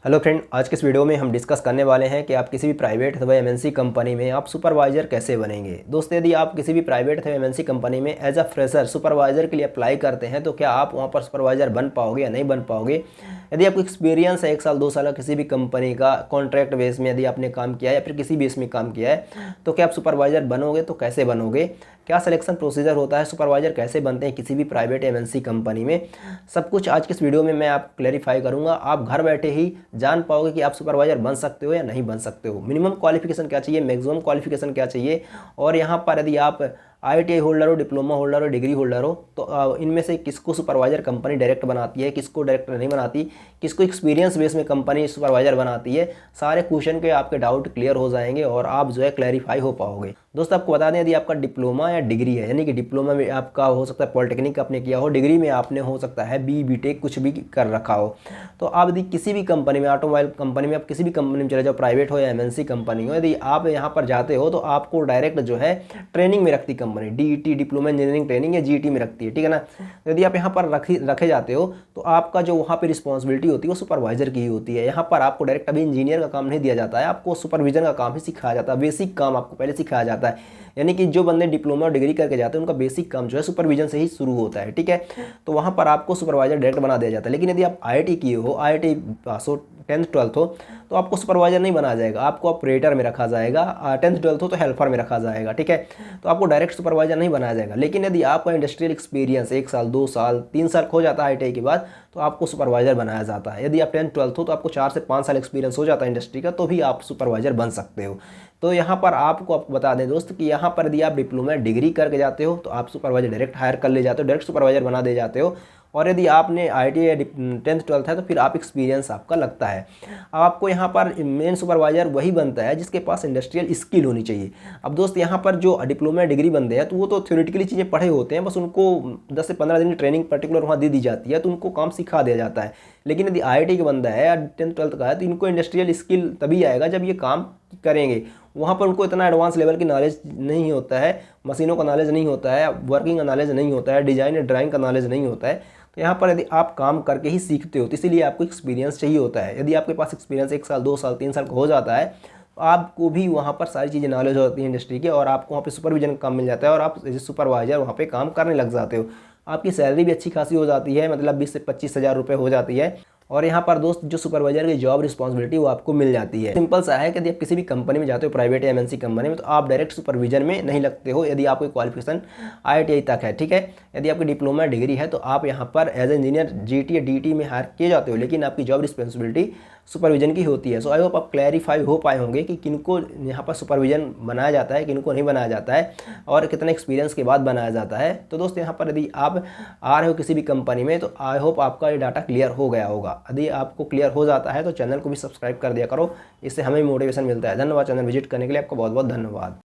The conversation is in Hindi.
हेलो फ्रेंड, आज के इस वीडियो में हम डिस्कस करने वाले हैं कि आप किसी भी प्राइवेट अथवा एमएनसी कंपनी में आप सुपरवाइज़र कैसे बनेंगे। दोस्तों, यदि आप किसी भी प्राइवेट अथवा एमएनसी कंपनी में एज अ फ्रेशर सुपरवाइज़र के लिए अप्लाई करते हैं तो क्या आप वहां पर सुपरवाइज़र बन पाओगे या नहीं बन पाओगे। यदि आपको एक्सपीरियंस है 1 साल 2 साल का किसी भी कंपनी का कॉन्ट्रैक्ट बेस में यदि आपने काम किया है या फिर किसी बेस में काम किया है तो क्या आप सुपरवाइज़र बनोगे, तो कैसे बनोगे, क्या सिलेक्शन प्रोसीजर होता है, सुपरवाइज़र कैसे बनते हैं किसी भी प्राइवेट एमएनसी कंपनी में, सब कुछ आज के इस वीडियो में मैं आप क्लैरिफाई करूंगा। आप घर बैठे ही जान पाओगे कि आप सुपरवाइज़र बन सकते हो या नहीं बन सकते हो। मिनिमम क्वालिफिकेशन क्या चाहिए, मैक्सिमम क्वालिफिकेशन क्या चाहिए, और यहाँ पर यदि आप आईटीआई होल्डर हो, डिप्लोमा होल्डर हो, डिग्री होल्डर हो तो इनमें से किसको सुपरवाइज़र कंपनी डायरेक्ट बनाती है, किसको डायरेक्ट नहीं बनाती, किसको एक्सपीरियंस बेस में कंपनी सुपरवाइज़र बनाती है, सारे क्वेश्चन के आपके डाउट क्लियर हो जाएंगे और आप जो है क्लैरिफाई हो पाओगे। दोस्तों, आपको बता दें, यदि आपका डिप्लोमा या डिग्री है, यानी कि डिप्लोमा में आपका हो सकता है पॉलिटेक्निक आपने किया हो, डिग्री में आपने हो सकता है बीटेक कुछ भी कर रखा हो, तो आप यदि किसी भी कंपनी में, ऑटोमोबाइल कंपनी में, आप किसी भी कंपनी में चले जाओ, प्राइवेट हो या एमएनसी कंपनी हो, यदि आप यहाँ पर जाते हो तो आपको डायरेक्ट जो है ट्रेनिंग में रखती company, DET diploma engineering training या जीटी में रखती है, ठीक है ना। यदि आप यहाँ पर रखे जाते हो तो आपका जो वहाँ पे रिस्पॉन्सिबिलिटी होती है वो सुपरवाइजर की ही होती है। यहाँ पर आपको डायरेक्ट अभी इंजीनियर का काम नहीं दिया जाता है, आपको सुपरविजन का काम ही सिखाया जाता है, बेसिक काम आपको पहले सिखाया जाता है। यानी कि जो बंदे डिप्लोमा और डिग्री करके जाते हैं उनका बेसिक काम जो है सुपरविजन से ही शुरू होता है, ठीक है। तो वहाँ पर आपको सुपरवाइजर डायरेक्ट बना दिया जाता है। लेकिन यदि आप आईआईटी किए हो, आईआईटी पास हो, 10th 12th हो, तो आपको सुपरवाइजर नहीं बना जाएगा, आपको ऑपरेटर में रखा जाएगा। 10th 12th हो तो हेल्पर में रखा जाएगा, ठीक है। तो आपको डायरेक्ट सुपरवाइजर नहीं बनाया जाएगा। लेकिन यदि आपका इंडस्ट्रियल एक्सपीरियंस 1 साल 2 साल 3 साल हो जाता है आईटीआई के बाद, तो आपको सुपरवाइजर बनाया जाता है। यदि आप 10th 12th हो तो आपको 4 से 5 साल एक्सपीरियंस हो जाता है इंडस्ट्री का, तो भी आप सुपरवाइजर बन सकते हो। तो यहाँ पर आपको बता दें दोस्त कि यहाँ पर यदि आप डिप्लोमा डिग्री करके जाते हो तो आप सुपरवाइजर डायरेक्ट हायर कर ले जाते हो, डायरेक्ट सुपरवाइजर बना दे जाते हो। और यदि आपने आईटीआई या 10th 12th है तो फिर आप एक्सपीरियंस आपका लगता है। अब आपको यहाँ पर मेन सुपरवाइजर वही बनता है जिसके पास इंडस्ट्रियल स्किल होनी चाहिए। अब दोस्त, यहाँ पर जो डिप्लोमा डिग्री बनते हैं तो वो तो थ्योरेटिकली चीज़ें पढ़े होते हैं, बस उनको 10 से 15 दिन की ट्रेनिंग पर्टिकुलर वहाँ दे दी जाती है, तो उनको काम सिखा दिया जाता है। लेकिन यदि आईआईटी का बंदा है या 10th 12th का है तो इनको इंडस्ट्रियल स्किल तभी आएगा जब ये काम करेंगे। वहाँ पर उनको इतना एडवांस लेवल की नॉलेज नहीं होता है, मशीनों का नॉलेज नहीं होता है, वर्किंग का नॉलेज नहीं होता है, डिजाइन या ड्राइंग का नॉलेज नहीं होता है। तो यहाँ पर यदि आप काम करके ही सीखते हो तो इसीलिए आपको एक्सपीरियंस चाहिए होता है। यदि आपके पास एक्सपीरियंस 1 साल 2 साल 3 साल का हो जाता है तो आपको भी वहाँ पर सारी चीज़ें नॉलेज होती है इंडस्ट्री के, और आपको वहाँ पे सुपरविजन का काम मिल जाता है और आप एज सुपरवाइजर वहाँ पे काम करने लग जाते हो। आपकी सैलरी भी अच्छी खासी हो जाती है, मतलब 20 से 25 हज़ार रुपये हो जाती है। और यहाँ पर दोस्त जो सुपरवाइजर की जॉब रिस्पॉन्सिबिलिटी वो आपको मिल जाती है। सिंपल सा है कि यदि आप किसी भी कंपनी में जाते हो, प्राइवेट या एमएनसी कंपनी में, तो आप डायरेक्ट सुपरविजन में नहीं लगते हो यदि आपकी क्वालिफिकेशन आईटीआई तक है, ठीक है। यदि आपकी डिप्लोमा डिग्री है तो आप यहाँ पर एज ए इंजीनियर जीटी या डीटी में हायर किए जाते हो, लेकिन आपकी जॉब रिस्पॉन्सिबिलिटी सुपरविजन की होती है। सो आई होप आप क्लैरिफाई हो पाए होंगे कि किनको यहाँ पर सुपरविजन बनाया जाता है, किनको नहीं बनाया जाता है, और कितने एक्सपीरियंस के बाद बनाया जाता है। तो दोस्त, यहाँ पर यदि आप आ रहे हो किसी भी कंपनी में तो आई होप आपका ये डाटा क्लियर हो गया होगा। यदि आपको क्लियर हो जाता है तो चैनल को भी सब्सक्राइब कर दिया करो, इससे हमें मोटिवेशन मिलता है। धन्यवाद। चैनल विजिट करने के लिए आपका बहुत बहुत धन्यवाद।